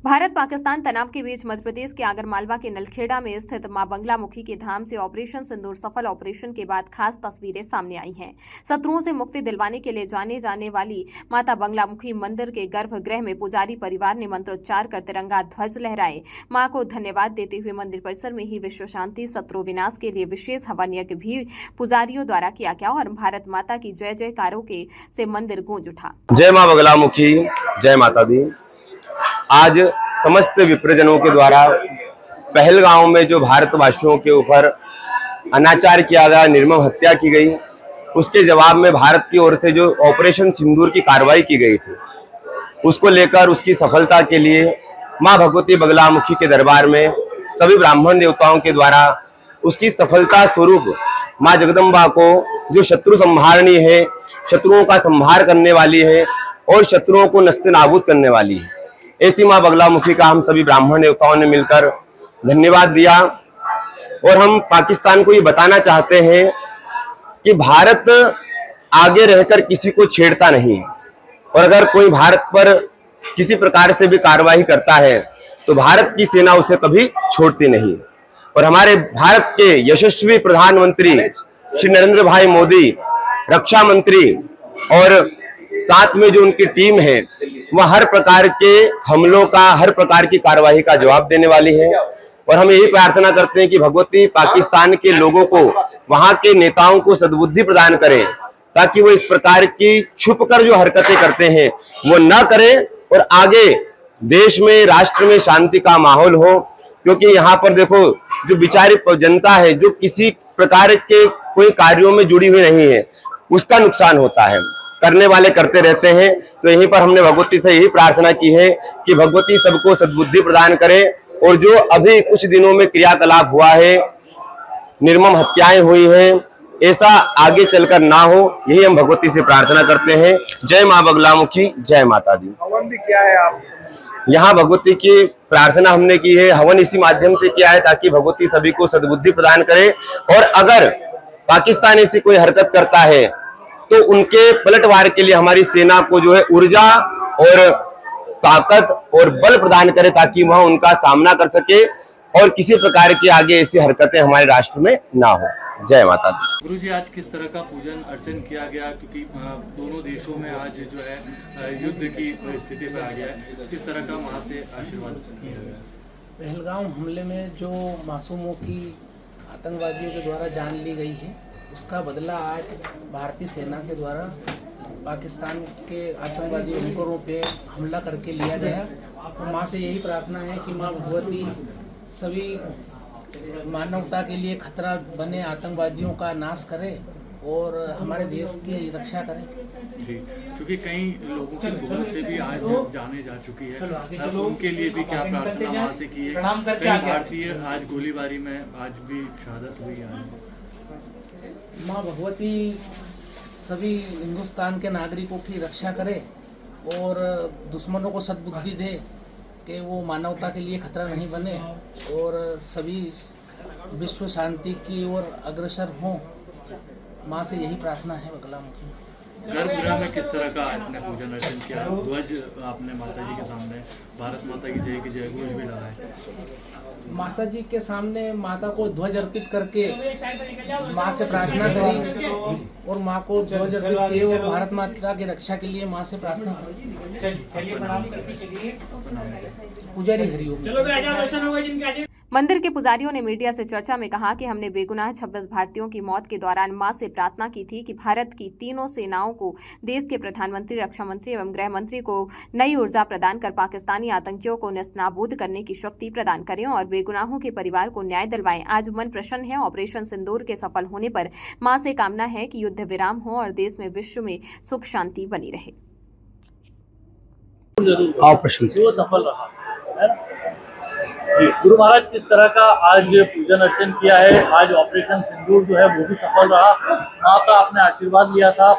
भारत पाकिस्तान तनाव के बीच मध्य प्रदेश के आगरमालवा के नलखेड़ा में स्थित मां बंगलामुखी के धाम से ऑपरेशन सिंदूर सफल ऑपरेशन के बाद खास तस्वीरें सामने आई हैं। शत्रुओं से मुक्ति दिलवाने के लिए जाने वाली माता बंगलामुखी मंदिर के गर्भगृह में पुजारी परिवार ने मंत्रोच्चार कर तिरंगा ध्वज लहराए मां को धन्यवाद देते हुए मंदिर परिसर में ही विश्व शांति शत्रु विनाश के लिए विशेष हवन यज्ञ भी पुजारियों द्वारा किया गया और भारत माता की जय जयकारों के से मंदिर गूंज उठा। जय मां बंगलामुखी, जय माता दी। आज समस्त विप्रजनों के द्वारा पहलगांव में जो भारतवासियों के ऊपर अनाचार किया गया, निर्मम हत्या की गई, उसके जवाब में भारत की ओर से जो ऑपरेशन सिंदूर की कार्रवाई की गई थी, उसको लेकर उसकी सफलता के लिए मां भगवती बंगलामुखी के दरबार में सभी ब्राह्मण देवताओं के द्वारा उसकी सफलता स्वरूप मां जगदम्बा को, जो शत्रु संहारणी है, शत्रुओं का संहार करने वाली है और शत्रुओं को नस्तेनाबूद करने वाली है, ऐसी मां बंगलामुखी का हम सभी ब्राह्मण देवताओं ने मिलकर धन्यवाद दिया। और हम पाकिस्तान को ये बताना चाहते हैं कि भारत आगे रहकर किसी को छेड़ता नहीं, और अगर कोई भारत पर किसी प्रकार से भी कार्रवाई करता है तो भारत की सेना उसे कभी छोड़ती नहीं। और हमारे भारत के यशस्वी प्रधानमंत्री श्री नरेंद्र भाई मोदी, रक्षा मंत्री और साथ में जो उनकी टीम है, वह हर प्रकार के हमलों का, हर प्रकार की कार्रवाई का जवाब देने वाली है। और हम यही प्रार्थना करते हैं कि भगवती पाकिस्तान के लोगों को, वहां के नेताओं को सद्बुद्धि प्रदान करें, ताकि वो इस प्रकार की छुपकर जो हरकतें करते हैं वो न करें और आगे देश में, राष्ट्र में शांति का माहौल हो। क्योंकि यहाँ पर देखो, जो बेचारी जनता है, जो किसी प्रकार के कोई कार्यों में जुड़ी हुई नहीं है, उसका नुकसान होता है, करने वाले करते रहते हैं। तो यहीं पर हमने भगवती से यही प्रार्थना की है कि भगवती सबको सद्बुद्धि प्रदान करे, और जो अभी कुछ दिनों में क्रियाकलाप हुआ है, निर्मम हत्याएं हुई हैं, ऐसा आगे चलकर ना हो, यही हम भगवती से प्रार्थना करते हैं। जय मां बंगलामुखी, जय माता दी। हवन भी क्या है आप यहाँ भगवती की प्रार्थना हमने की है, हवन इसी माध्यम से किया है ताकि भगवती सभी को सद्बुद्धि प्रदान करे। और अगर पाकिस्तान ऐसी कोई हरकत करता है तो उनके पलटवार के लिए हमारी सेना को जो है ऊर्जा और ताकत और बल प्रदान करे, ताकि वह उनका सामना कर सके और किसी प्रकार की आगे ऐसी हरकतें हमारे राष्ट्र में ना हो। जय माता दी। गुरुजी, आज किस तरह का पूजन अर्चन किया गया, क्योंकि दोनों देशों में आज जो है युद्ध की स्थिति पर आ गया है, किस तरह का वहाँ से आशीर्वाद किया गया? पहलगाम हमले में जो मासूमों की आतंकवादियों के द्वारा जान ली गई है, उसका बदला आज भारतीय सेना के द्वारा पाकिस्तान के आतंकवादी हुनकरों पे हमला करके लिया गया। तो माँ से यही प्रार्थना है कि माँ भगवती सभी मानवता के लिए खतरा बने आतंकवादियों का नाश करे और हमारे देश की रक्षा करें। जी, क्योंकि कई लोगों की सुबह से भी आज जाने जा चुकी है, उनके लिए भी क्या प्रार्थना वहाँ से की है? कई भारतीय आज गोलीबारी में आज भी शहादत हुई है। माँ भगवती सभी हिंदुस्तान के नागरिकों की रक्षा करे और दुश्मनों को सद्बुद्धि दे कि वो मानवता के लिए खतरा नहीं बने और सभी विश्व शांति की ओर अग्रसर हों। माँ से यही प्रार्थना है बंगलामुखी। गर्भगृह में किस तरह का आपने पूजन अर्चन किया? ध्वज आपने माता जी के सामने भारत माता की जय घोष भी लगाए। माता जी के सामने माता को ध्वज अर्पित करके माँ से प्रार्थना करी और माँ को ध्वज अर्पित किए और भारत माता की रक्षा के लिए माँ से प्रार्थना करी। पुजारी हरिओम। मंदिर के पुजारियों ने मीडिया से चर्चा में कहा कि हमने बेगुनाह 26 भारतीयों की मौत के दौरान मां से प्रार्थना की थी कि भारत की तीनों सेनाओं को, देश के प्रधानमंत्री, रक्षा मंत्री एवं गृह मंत्री को नई ऊर्जा प्रदान कर पाकिस्तानी आतंकियों को नेस्तनाबूद करने की शक्ति प्रदान करें और बेगुनाहों के परिवार को न्याय दिलवाएं। आज मन प्रसन्न है। ऑपरेशन सिंदूर के सफल होने पर मां से कामना है कि युद्ध विराम हो और देश में, विश्व में सुख शांति बनी रहे। ऑपरेशन सफल रहा जी। गुरु महाराज, किस तरह का आज पूजन अर्चन किया है? आज ऑपरेशन सिंदूर जो है वो भी सफल रहा। माँ का आपने आशीर्वाद लिया था,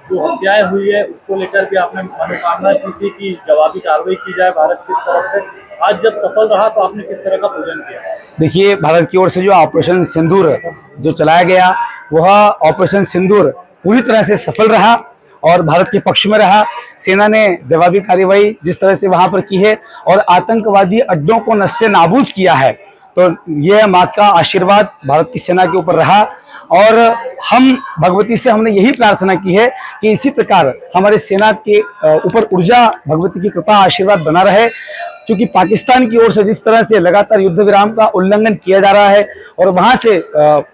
जो हत्याएं हुई है उसको लेकर भी आपने मनोकामना की थी कि जवाबी कार्रवाई की जाए भारत की तरफ से। आज जब सफल रहा तो आपने किस तरह का पूजन किया? देखिए, भारत की ओर से जो ऑपरेशन सिंदूर जो चलाया गया, वह ऑपरेशन सिंदूर पूरी तरह से सफल रहा और भारत के पक्ष में रहा। सेना ने जवाबी कार्रवाई जिस तरह से वहां पर की है और आतंकवादी अड्डों को नस्ते नाबूद किया है, तो यह माँ का आशीर्वाद भारत की सेना के ऊपर रहा। और हम भगवती से हमने यही प्रार्थना की है कि इसी प्रकार हमारे सेना के ऊपर ऊर्जा, भगवती की कृपा, आशीर्वाद बना रहे, क्योंकि पाकिस्तान की ओर से जिस तरह से लगातार युद्ध विराम का उल्लंघन किया जा रहा है और वहां से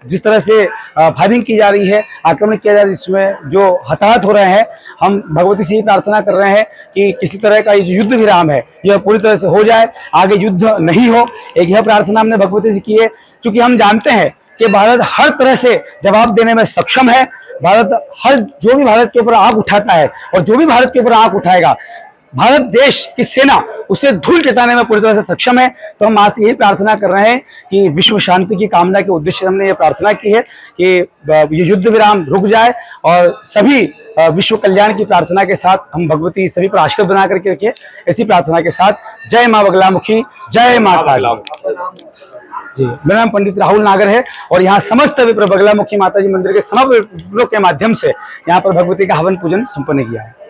जिस तरह से फायरिंग की जा रही है, आक्रमण किया जा रहा है, इसमें जो हताहत हो रहे हैं, हम भगवती से ही प्रार्थना कर रहे हैं कि किसी तरह का ये जो युद्ध विराम है यह पूरी तरह से हो जाए, आगे युद्ध नहीं हो। एक यह प्रार्थना हमने भगवती से की है, क्योंकि हम जानते हैं कि भारत हर तरह से जवाब देने में सक्षम है। भारत जो भी भारत के ऊपर आंख उठाता है और जो भी भारत के ऊपर आंख उठाएगा, भारत देश की सेना उसे धूल चटाने में पूरी तरह से सक्षम है। तो हम आज यही प्रार्थना कर रहे हैं कि विश्व शांति की कामना के उद्देश्य से हमने ये प्रार्थना की है कि ये युद्ध विराम रुक जाए और सभी विश्व कल्याण की प्रार्थना के साथ हम भगवती सभी पर आशीर्वाद बना करके रखे। ऐसी प्रार्थना के साथ जय माँ बगलामुखी, जय माँ काली। जी, मेरा नाम पंडित राहुल नागर है और यहाँ समस्त विप्र बगलामुखी माता जी मंदिर के समस्त विप्रों के माध्यम से यहाँ पर भगवती का हवन पूजन संपन्न किया है।